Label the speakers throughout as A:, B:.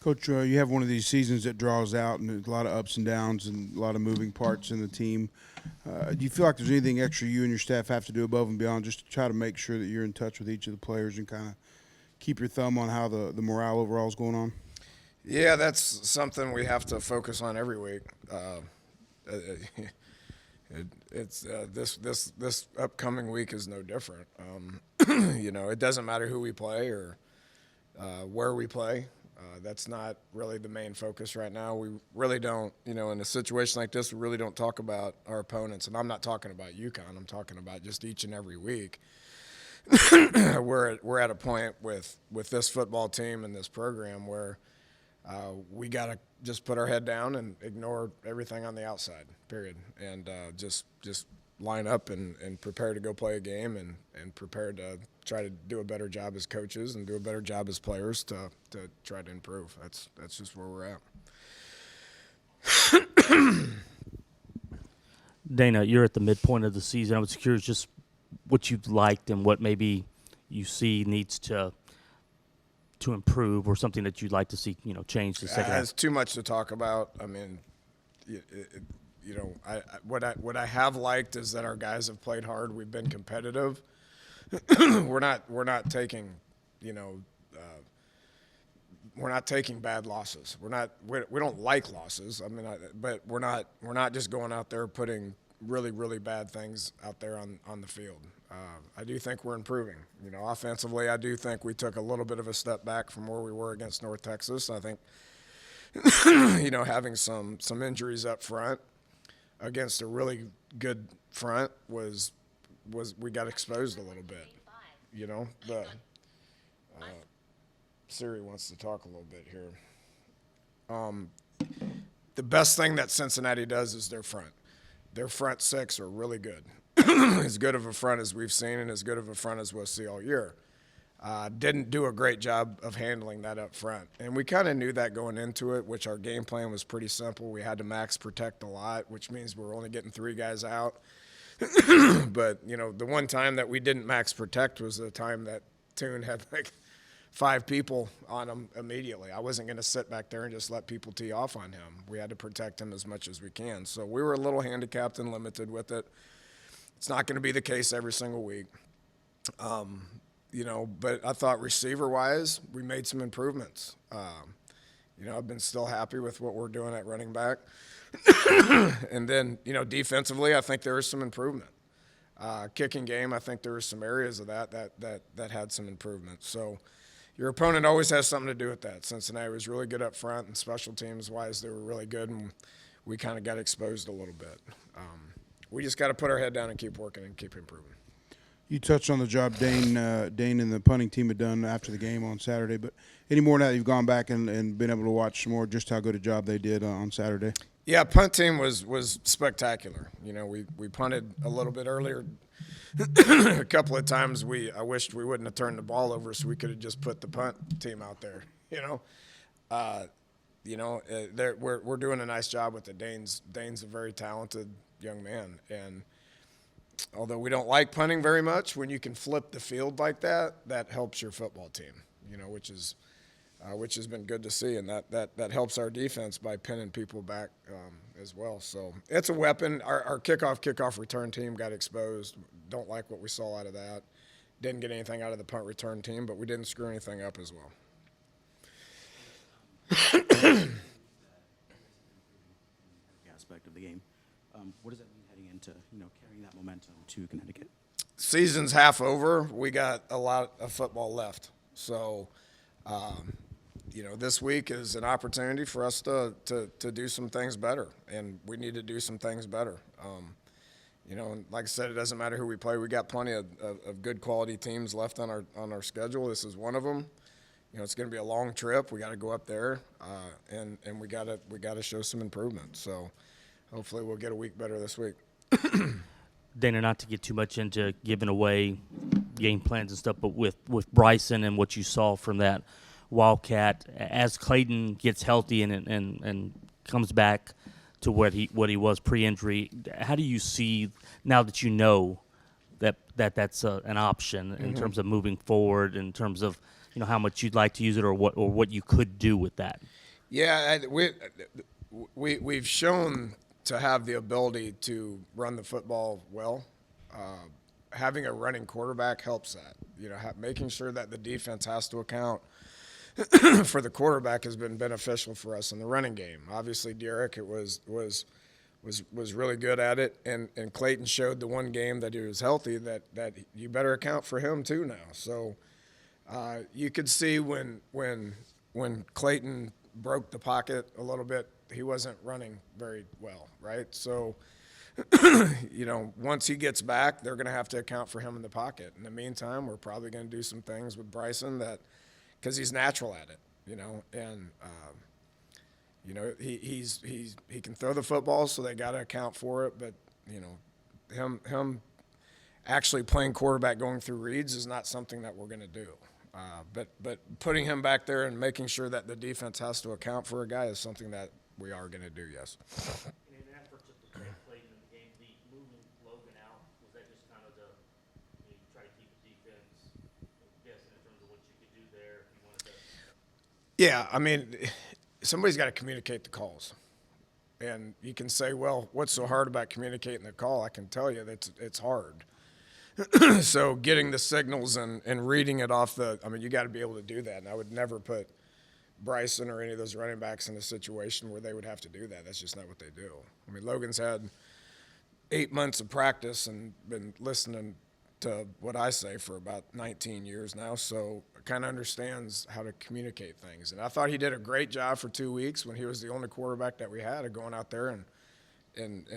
A: Coach, you have one of these seasons that draws out and there's a lot of ups and downs and a lot of moving parts in the team. Do you feel like there's anything extra you and your staff have to do above and beyond just to try to make sure that you're in touch with each of the players and kind of keep your thumb on how the morale overall is going on?
B: Yeah, that's something we have to focus on every week. This upcoming week is no different. It doesn't matter who we play or where we play. That's not really the main focus right now. We really don't, in a situation like this, we really don't talk about our opponents. And I'm not talking about UConn. I'm talking about just each and every week. We're at a point with this football team and this program where we got to just put our head down and ignore everything on the outside, period, and just line up and prepare to go play a game and prepare to try to do a better job as coaches and do a better job as players to try to improve. That's just where we're at.
C: Dana, you're at the midpoint of the season. I was curious just what you've liked and what maybe you see needs to improve, or something that you'd like to see, change the second half.
B: It's too much to talk about. I mean, what I have liked is that our guys have played hard. We've been competitive. We're not taking, we're not taking bad losses. We don't like losses. I mean, but we're not just going out there putting really bad things out there on the field. I do think we're improving. Offensively, I do think we took a little bit of a step back from where we were against North Texas. I think, having some injuries up front against a really good front was we got exposed a little bit. Siri wants to talk a little bit here. The best thing that Cincinnati does is their front. Their front six are really good. As good of a front as we've seen and as good of a front as we'll see all year. Didn't do a great job of handling that up front. And we kind of knew that going into it, which our game plan was pretty simple. We had to max protect a lot, which means we're only getting 3 guys out. But, the one time that we didn't max protect was the time that Toon had like 5 people on him immediately. I wasn't going to sit back there and just let people tee off on him. We had to protect him as much as we can. So we were a little handicapped and limited with it. It's not going to be the case every single week. But I thought receiver-wise, we made some improvements. I've been still happy with what we're doing at running back. And then, defensively, I think there is some improvement. Kicking game, I think there were some areas of that had some improvement. So your opponent always has something to do with that. Cincinnati was really good up front, and special teams-wise, they were really good, and we kind of got exposed a little bit. We just got to put our head down and keep working and keep improving.
A: You touched on the job Dane and the punting team had done after the game on Saturday, but any more now that you've gone back and been able to watch some more just how good a job they did on Saturday?
B: Yeah, punt team was spectacular. We punted a little bit earlier. A couple of times I wished we wouldn't have turned the ball over so we could have just put the punt team out there. We're doing a nice job with it. Dane's a very talented young man, and although we don't like punting very much, when you can flip the field like that helps your football team. Which has been good to see, and that helps our defense by pinning people back as well. So it's a weapon. Our kickoff return team got exposed. Don't like what we saw out of that. Didn't get anything out of the punt return team, but we didn't screw anything up as well.
D: Aspect of the game. What does that mean heading into carrying that momentum to Connecticut?
B: Season's half over. We got a lot of football left, so. This week is an opportunity for us to do some things better, and we need to do some things better. And like I said, it doesn't matter who we play. We got plenty of good quality teams left on our schedule. This is one of them. It's going to be a long trip. We got to go up there, and we got to show some improvement. So hopefully we'll get a week better this week.
C: Dana, not to get too much into giving away game plans and stuff, but with Bryson and what you saw from that Wildcat, as Clayton gets healthy and comes back to what he was pre-injury, how do you see, now that you know that's an option in terms of moving forward, in terms of how much you'd like to use it, or what you could do with that.
B: Yeah, we've shown to have the ability to run the football well. Having a running quarterback helps that. Making sure that the defense has to account for the quarterback has been beneficial for us in the running game. Obviously, Derek was really good at it, and Clayton showed the one game that he was healthy that you better account for him too now. So you could see when Clayton broke the pocket a little bit, he wasn't running very well, right? So once he gets back, they're going to have to account for him in the pocket. In the meantime, we're probably going to do some things with Bryson because he's natural at it, and he can throw the football, so they got to account for it. But him actually playing quarterback going through reads is not something that we're going to do. But putting him back there and making sure that the defense has to account for a guy is something that we are going to do. Yes.
C: In an effort to protect Clayton in the game, moving Logan out, was that just kind of try to keep the defense guessing in terms of what you could do there if you wanted to?
B: Yeah, I mean, somebody's got to communicate the calls. And you can say, well, what's so hard about communicating the call? I can tell you that it's hard. So getting the signals and reading it off you got to be able to do that. And I would never put Bryson or any of those running backs in a situation where they would have to do that. That's just not what they do. I mean, Logan's had 8 months of practice and been listening to what I say for about 19 years now, so kind of understands how to communicate things. And I thought he did a great job for 2 weeks when he was the only quarterback that we had of going out there and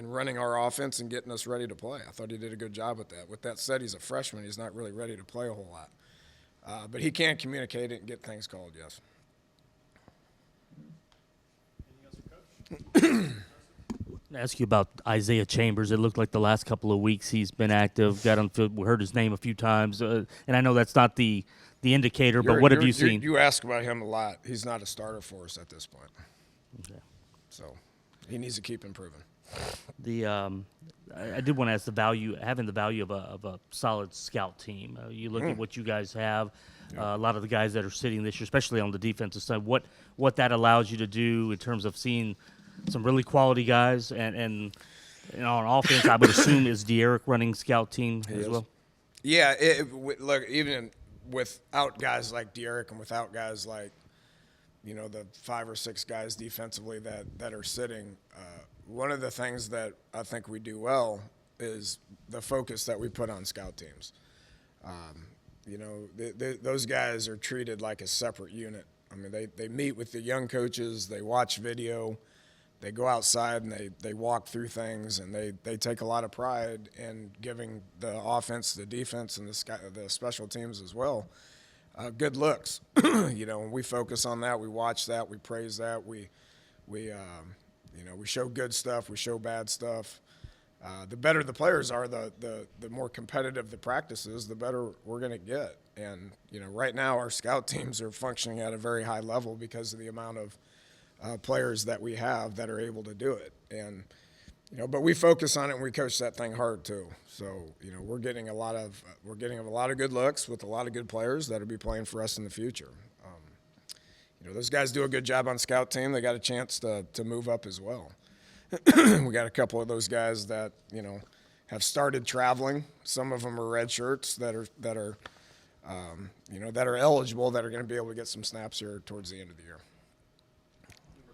B: running our offense and getting us ready to play. I thought he did a good job with that. With that said, he's a freshman. He's not really ready to play a whole lot. But he can communicate it and get things called, yes.
C: Ask you about Isaiah Chambers. It looked like the last couple of weeks he's been active. Got on field. We heard his name a few times, and I know that's not the indicator. But what have you seen?
B: You ask about him a lot. He's not a starter for us at this point.
C: Okay.
B: So he needs to keep improving.
C: I did want to ask having the value of a solid scout team. You look at what you guys have. A lot of the guys that are sitting this year, especially on the defensive side, what that allows you to do in terms of seeing some really quality guys, and on offense, I would assume is De'Eric running scout team as well.
B: Yeah, look, even without guys like De'Eric and without guys like the 5 or 6 guys defensively that are sitting, one of the things that I think we do well is the focus that we put on scout teams. Those guys are treated like a separate unit. I mean, they meet with the young coaches, they watch video, they go outside and they walk through things, and they take a lot of pride in giving the offense, the defense, and the special teams as well good looks. When we focus on that, we watch that, we praise that, we show good stuff, we show bad stuff. The better the players are, the more competitive the practices, the better we're going to get. And right now our scout teams are functioning at a very high level because of the amount of players that we have that are able to do it. And but we focus on it and we coach that thing hard too. So we're getting a lot of good looks with a lot of good players that'll be playing for us in the future. Those guys do a good job on scout team. They got a chance to move up as well. We got a couple of those guys that have started traveling. Some of them are red shirts that are eligible, that are going to be able to get some snaps here towards the end of the year.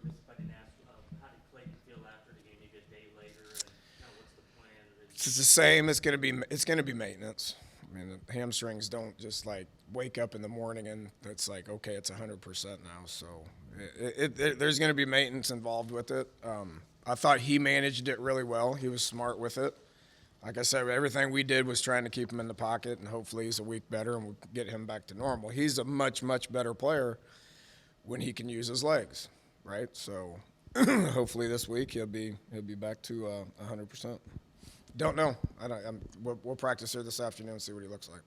C: If I didn't ask, how did Clayton feel after the game? Maybe a day later, and what's the plan?
B: It's the same. It's going to be maintenance. I mean, the hamstrings don't just like wake up in the morning and it's like, okay, it's 100% now. So there's going to be maintenance involved with it. I thought he managed it really well. He was smart with it. Like I said, everything we did was trying to keep him in the pocket, and hopefully he's a week better and we'll get him back to normal. He's a much, much better player when he can use his legs, right? So hopefully this week he'll be back to 100%. Don't know. We'll practice here this afternoon and see what he looks like.